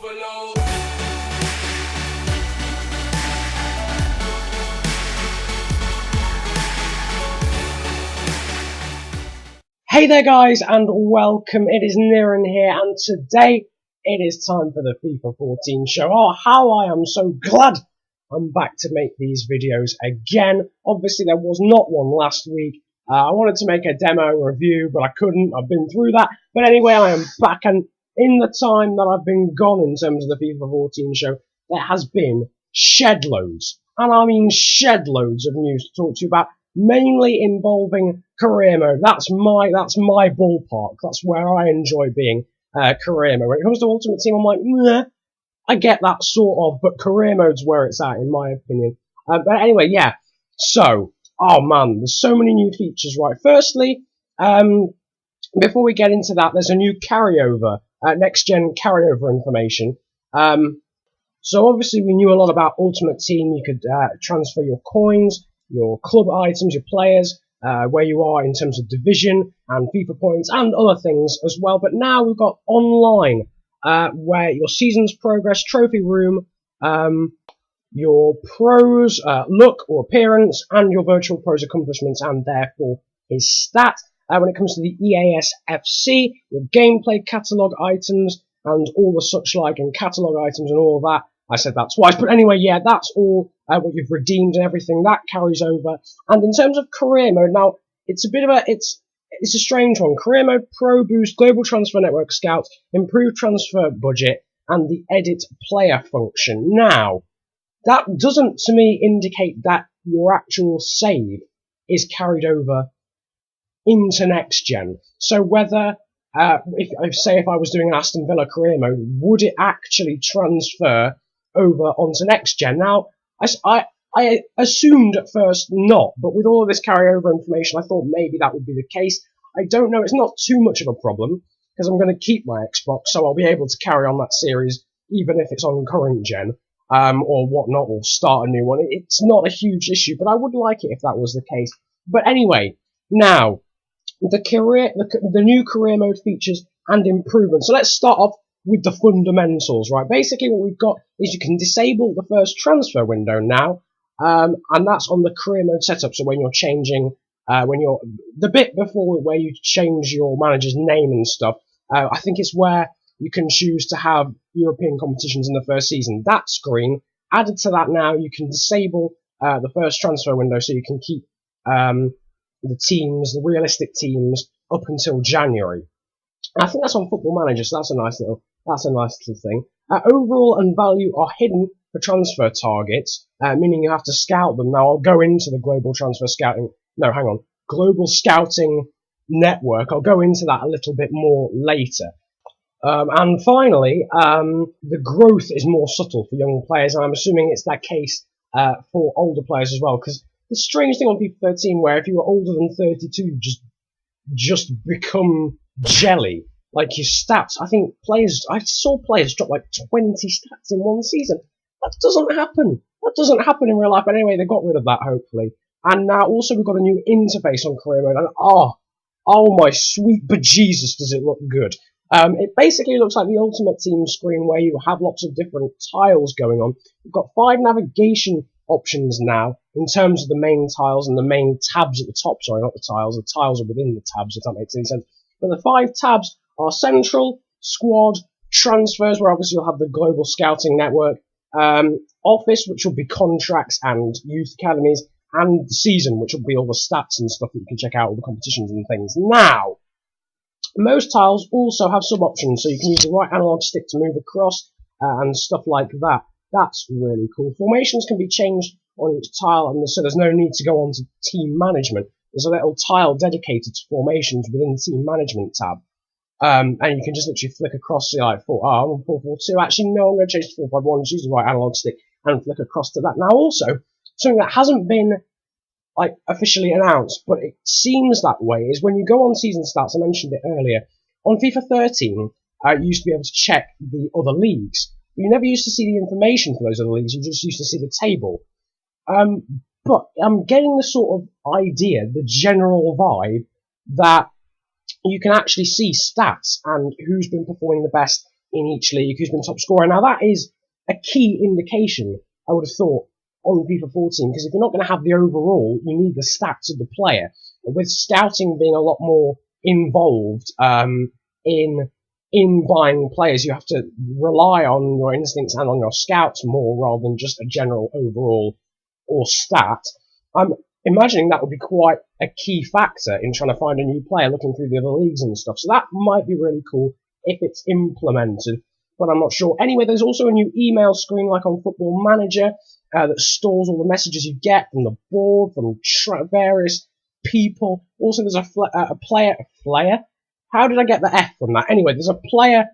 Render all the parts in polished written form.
overload. Hey there guys, and welcome. It is Niran here, and today it is time for the FIFA 14 show. Oh, how I am so glad I'm back to make these videos again. Obviously there was not one last week. I wanted to make a demo review, but I couldn't. I've been through that. But anyway, I am back, and in the time that I've been gone in terms of the FIFA 14 show, there has been shed loads, and I mean shed loads of news to talk to you about, mainly involving career mode. That's my ballpark. That's where I enjoy being career mode. When it comes to Ultimate Team, I'm like, meh, I get that sort of, but career mode's where it's at, in my opinion. But anyway, yeah. So, oh man, there's so many new features, right? Firstly, before we get into that, there's a new carryover, next-gen carryover information. So obviously we knew a lot about Ultimate Team. You could transfer your coins, your club items, your players, where you are in terms of division and FIFA points and other things as well. But now we've got online, where your season's progress, trophy room, your pros look or appearance, and your virtual pros accomplishments, and therefore his stat. When it comes to the EASFC, your gameplay catalogue items and all the such like, and catalogue items and all of that. I said that twice, but anyway, yeah, that's all what you've redeemed and everything that carries over. And in terms of career mode, now it's a bit of it's a strange one. Career mode: Pro Boost, Global Transfer Network Scouts, improved transfer budget, and the edit player function. Now, that doesn't to me indicate that your actual save is carried over into next gen. So whether if I was doing an Aston Villa career mode, would it actually transfer over onto next gen? Now, I assumed at first not, but with all of this carryover information, I thought maybe that would be the case. I don't know. It's not too much of a problem because I'm going to keep my Xbox, so I'll be able to carry on that series even if it's on current gen, or whatnot, or start a new one. It's not a huge issue, but I would like it if that was the case. But anyway, now the new career mode features and improvements. So let's start off with the fundamentals, right? Basically what we've got is you can disable the first transfer window now, and that's on the career mode setup. So when you're changing, the bit before where you change your manager's name and stuff, I think it's where you can choose to have European competitions in the first season. That screen, added to that now, you can disable the first transfer window so you can keep the teams, the realistic teams, up until January. And I think that's on Football Manager, so that's a nice little thing. Overall and value are hidden for transfer targets, meaning you have to scout them. Now I'll go into the global global scouting network. I'll go into that a little bit more later. And finally, the growth is more subtle for young players, and I'm assuming it's that case for older players as well, because the strange thing on FIFA 13, where if you were older than 32, you just become jelly. Like your stats, I saw players drop like 20 stats in one season. That doesn't happen. That doesn't happen in real life. But anyway, they got rid of that, hopefully. And now also we've got a new interface on career mode, and oh my sweet bejesus, does it look good. It basically looks like the Ultimate Team screen where you have lots of different tiles going on. You've got 5 navigation options now in terms of the main tiles and the main tabs at the top. Sorry, not the tiles. The tiles are within the tabs, if that makes any sense. But the 5 tabs are Central, Squad, Transfers, where obviously you'll have the Global Scouting Network, Office, which will be contracts and youth academies, and Season, which will be all the stats and stuff that you can check out, all the competitions and things. Now, most tiles also have sub-options, so you can use the right analog stick to move across, and stuff like that. That's really cool. Formations can be changed on each tile, and so there's no need to go on to team management. There's a little tile dedicated to formations within the team management tab. And you can just literally flick across, I'm on 4-4-2. Actually, no, I'm going to change to 4-5-1, just use the right analog stick and flick across to that. Now, also, something that hasn't been officially announced, but it seems that way, is when you go on season stats, I mentioned it earlier, on FIFA 13, you used to be able to check the other leagues. But you never used to see the information for those other leagues, you just used to see the table. But I'm getting the sort of idea, the general vibe, that you can actually see stats and who's been performing the best in each league, who's been top scorer. Now that is a key indication, I would have thought, on FIFA 14, because if you're not going to have the overall, you need the stats of the player. With scouting being a lot more involved in buying players, you have to rely on your instincts and on your scouts more rather than just a general overall or stat. I'm imagining that would be quite a key factor in trying to find a new player looking through the other leagues and stuff. So that might be really cool if it's implemented, but I'm not sure. Anyway, there's also a new email screen like on Football Manager that stores all the messages you get from the board, from various people. Also, there's a player. How did I get the F from that? Anyway, there's a player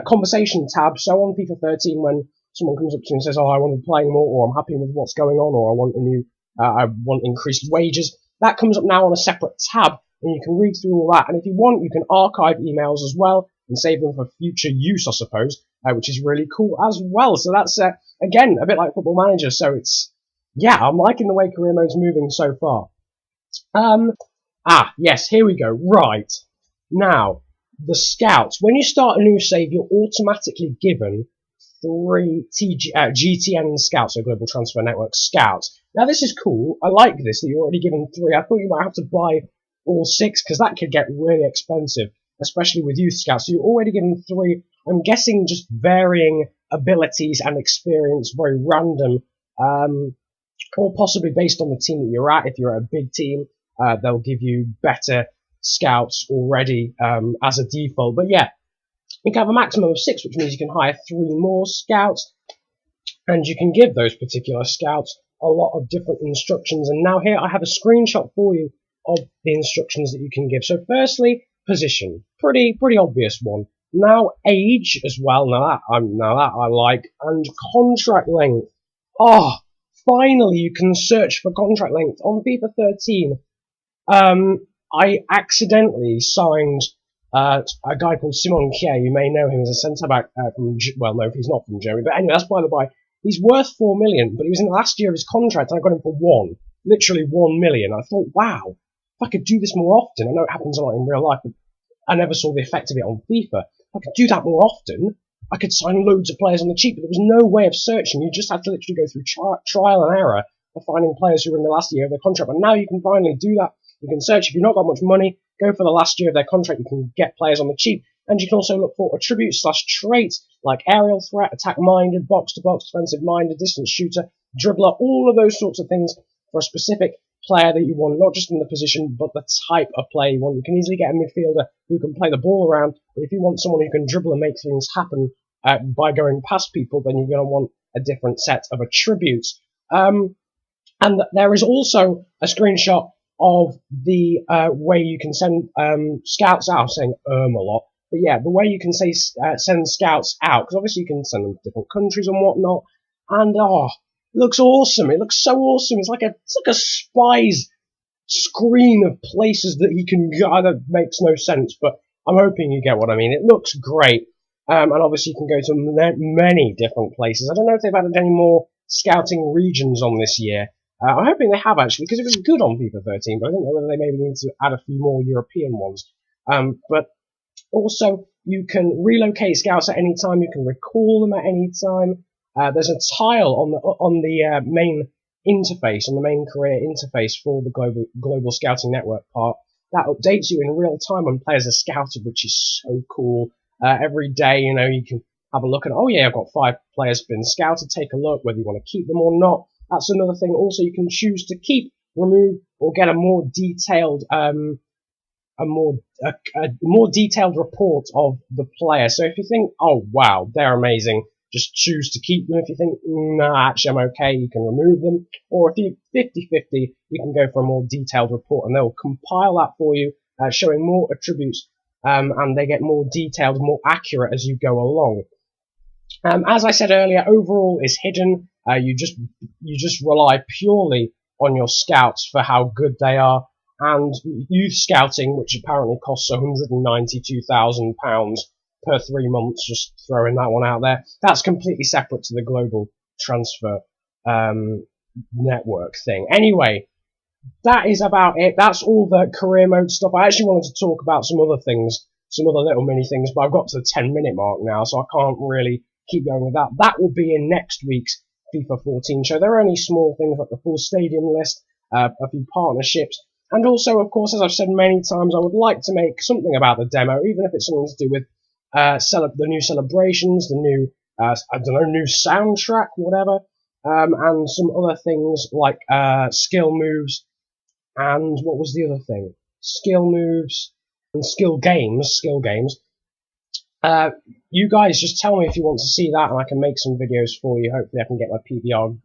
conversation tab. So on FIFA 13, when someone comes up to you and says, "Oh, I want to be playing more," or "I'm happy with what's going on," or I want increased wages," that comes up now on a separate tab, and you can read through all that. And if you want, you can archive emails as well and save them for future use, I suppose, which is really cool as well. So that's again a bit like Football Manager. So I'm liking the way career mode's moving so far. Yes, here we go. Right. Now, the scouts. When you start a new save, you're automatically given 3 GTN scouts, so Global Transfer Network scouts. Now, this is cool. I like this, that you're already given 3. I thought you might have to buy all 6, because that could get really expensive, especially with youth scouts. So you're already given 3. I'm guessing just varying abilities and experience, very random, or possibly based on the team that you're at. If you're at a big team, they'll give you better scouts already as a default. But yeah, you can have a maximum of 6, which means you can hire 3 more scouts, and you can give those particular scouts a lot of different instructions. And now here I have a screenshot for you of the instructions that you can give. So firstly, position, pretty obvious one. Now age as well. Now that I like, and contract length. Oh, finally you can search for contract length on FIFA 13. I accidentally signed a guy called Simon Kier. You may know him as a centre-back from, well, no, he's not from Germany, but anyway, that's by the by. He's worth 4 million, but he was in the last year of his contract, and I got him for 1. Literally 1 million. I thought, wow, if I could do this more often. I know it happens a lot in real life, but I never saw the effect of it on FIFA. If I could do that more often, I could sign loads of players on the cheap, but there was no way of searching. You just had to literally go through trial and error of finding players who were in the last year of their contract. But now you can finally do that. You can search. If you've not got much money, go for the last year of their contract. You can get players on the cheap. And you can also look for attributes / traits like aerial threat, attack-minded, box-to-box, defensive-minded, distance shooter, dribbler, all of those sorts of things for a specific player that you want, not just in the position, but the type of player you want. You can easily get a midfielder who can play the ball around, but if you want someone who can dribble and make things happen by going past people, then you're going to want a different set of attributes. And there is also a screenshot of the way you can send scouts out. I'm saying a lot. But yeah, the way you can send scouts out, because obviously you can send them to different countries and whatnot, and it looks awesome. It looks so awesome. It's like a spy's screen of places that he can go. That makes no sense, but I'm hoping you get what I mean. It looks great, and obviously you can go to many different places. I don't know if they've added any more scouting regions on this year. I'm hoping they have, actually, because it was good on FIFA 13, but I don't know whether they maybe need to add a few more European ones. But also, you can relocate scouts at any time. You can recall them at any time. There's a tile on the main interface, on the main career interface for the global scouting network part that updates you in real time when players are scouted, which is so cool. Every day, you can have a look and, oh yeah, I've got 5 players been scouted. Take a look whether you want to keep them or not. That's another thing. Also, you can choose to keep, remove, or get a more detailed report of the player. So if you think, oh wow, they're amazing, just choose to keep them. If you think, nah, actually I'm okay, you can remove them. Or if you're 50-50, you can go for a more detailed report, and they'll compile that for you, showing more attributes, and they get more detailed, more accurate as you go along. As I said earlier, overall is hidden. You just rely purely on your scouts for how good they are. And youth scouting, which apparently costs £192,000 per 3 months, just throwing that one out there, that's completely separate to the global transfer network thing. Anyway, that is about it. That's all the career mode stuff. I actually wanted to talk about some other things some other little mini things, but I've got to the 10-minute mark now, so I can't really keep going with that. That will be in next week's FIFA 14 show. There are only small things like the full stadium list, a few partnerships, and also, of course, as I've said many times, I would like to make something about the demo, even if it's something to do with the new celebrations, the new, I don't know, new soundtrack, whatever, and some other things like skill moves, and what was the other thing? Skill moves and skill games. You guys just tell me if you want to see that, and I can make some videos for you. Hopefully I can get my PBR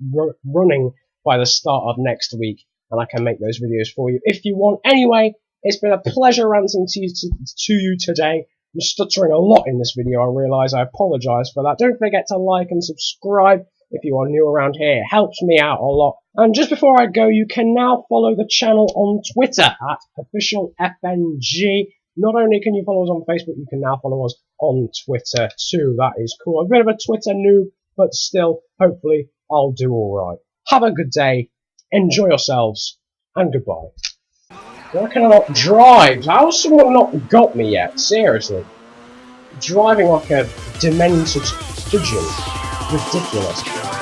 running by the start of next week, and I can make those videos for you if you want. Anyway, it's been a pleasure ranting to you today. I'm stuttering a lot in this video, I realise. I apologise for that. Don't forget to like and subscribe if you are new around here. It helps me out a lot. And just before I go, you can now follow the channel on Twitter at officialfng. Not only can you follow us on Facebook, you can now follow us on Twitter too. That is cool. A bit of a Twitter noob, but still, hopefully, I'll do alright. Have a good day, enjoy yourselves, and goodbye. Why can I not drive? How has someone not got me yet? Seriously. Driving like a demented pigeon. Ridiculous.